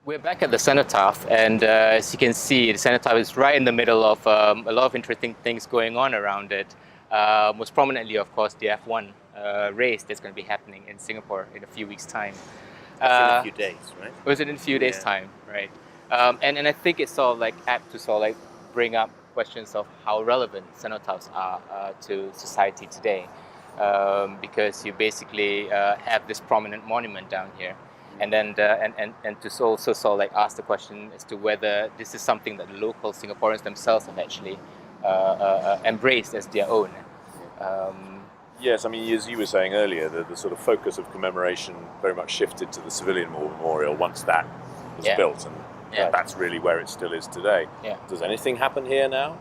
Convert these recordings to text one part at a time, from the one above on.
We're back at the Cenotaph, and as you can see, the Cenotaph is right in the middle of a lot of interesting things going on around it. Most prominently, of course, the F1 race that's going to be happening in Singapore in a few weeks' time. In a few days, right? Was it in a few days' time, right? And I think it's sort of like apt to sort of like bring up questions of how relevant cenotaphs are to society today, because you basically have this prominent monument down here. And then and to also sort of like ask the question as to whether this is something that the local Singaporeans themselves have actually embraced as their own. Yes, I mean, as you were saying earlier, the sort of focus of commemoration very much shifted to the civilian war memorial once that was built, and that's really where it still is today. Yeah. Does anything happen here now?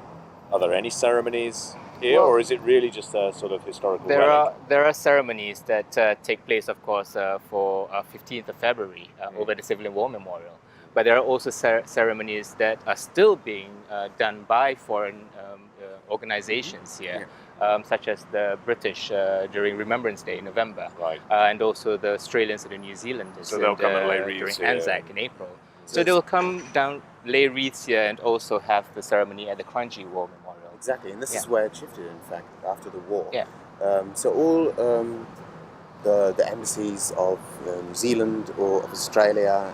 Are there any ceremonies here, or is it really just a sort of historical relic? There are ceremonies that take place, of course, for 15th of February over the Civilian War Memorial. But there are also ceremonies that are still being done by foreign organizations here, such as the British during Remembrance Day in November, and also the Australians and the New Zealanders during Anzac in April. So they will come down, lay wreaths here, and also have the ceremony at the Kranji War Memorial. Exactly, and this is where it shifted, in fact, after the war. Yeah. So all the embassies of New Zealand or of Australia,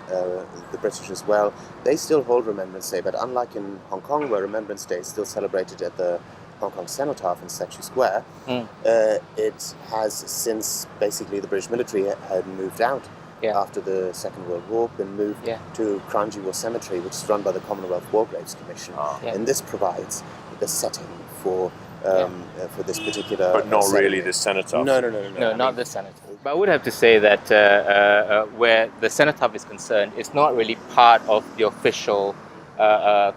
the British as well, they still hold Remembrance Day, but unlike in Hong Kong, where Remembrance Day is still celebrated at the Hong Kong Cenotaph in Statue Square, it has since basically the British military had moved out after the Second World War, been moved to Kranji War Cemetery, which is run by the Commonwealth War Graves Commission, and this provides the setting for this particular. But not really the cenotaph. No, not the cenotaph. But I would have to say that where the cenotaph is concerned, it's not really part of the official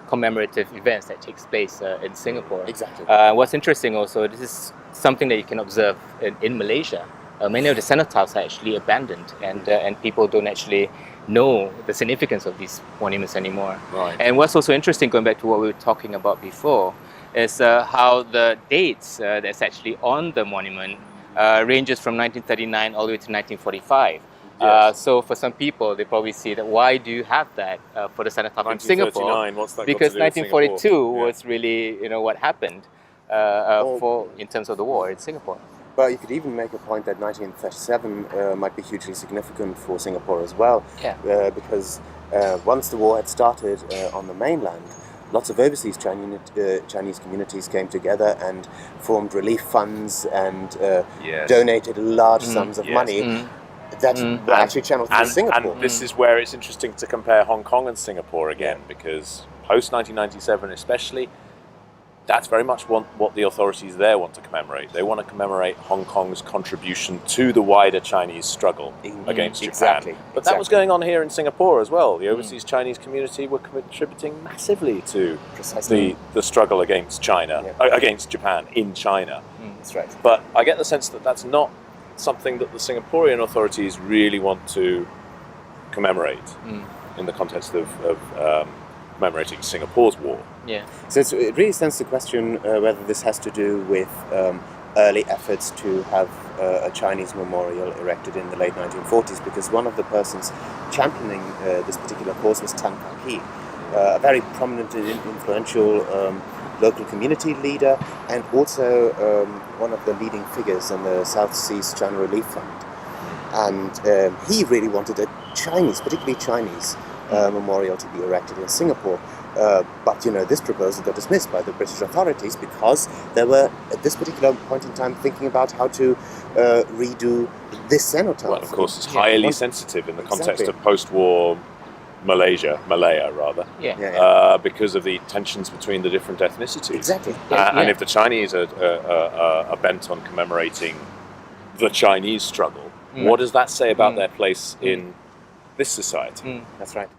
commemorative events that takes place in Singapore. Exactly. What's interesting also, this is something that you can observe in Malaysia. Many of the cenotaphs are actually abandoned, and people don't actually know the significance of these monuments anymore. Right. And what's also interesting, going back to what we were talking about before, is how the dates that's actually on the monument ranges from 1939 all the way to 1945. So for some people, they probably see that why do you have that for the cenotaph in Singapore? What's that Because got to do with 1942 was really what happened in terms of the war in Singapore. But you could even make a point that 1937 might be hugely significant for Singapore as well, because once the war had started on the mainland, lots of overseas Chinese communities came together and formed relief funds and donated large sums of money that were actually channeled through Singapore. And this is where it's interesting to compare Hong Kong and Singapore again, because post-1997 especially, that's very much what the authorities there want to commemorate. They want to commemorate Hong Kong's contribution to the wider Chinese struggle against Japan. But that was going on here in Singapore as well. The overseas Chinese community were contributing massively to the struggle against China, against Japan in China. That's right. But I get the sense that that's not something that the Singaporean authorities really want to commemorate in the context of commemorating Singapore's war. Yeah. So it really stands to question whether this has to do with early efforts to have a Chinese memorial erected in the late 1940s, because one of the persons championing this particular cause was Tan Kah Kee, a very prominent and influential local community leader, and also one of the leading figures in the South Seas China Relief Fund. And he really wanted a Chinese, particularly Chinese, memorial to be erected in Singapore. But this proposal got dismissed by the British authorities because they were at this particular point in time thinking about how to redo this cenotaph. Well, of course, it's highly sensitive in the context of post-war Malaya, because of the tensions between the different ethnicities. Exactly. And if the Chinese are bent on commemorating the Chinese struggle, what does that say about their place in this society? That's right.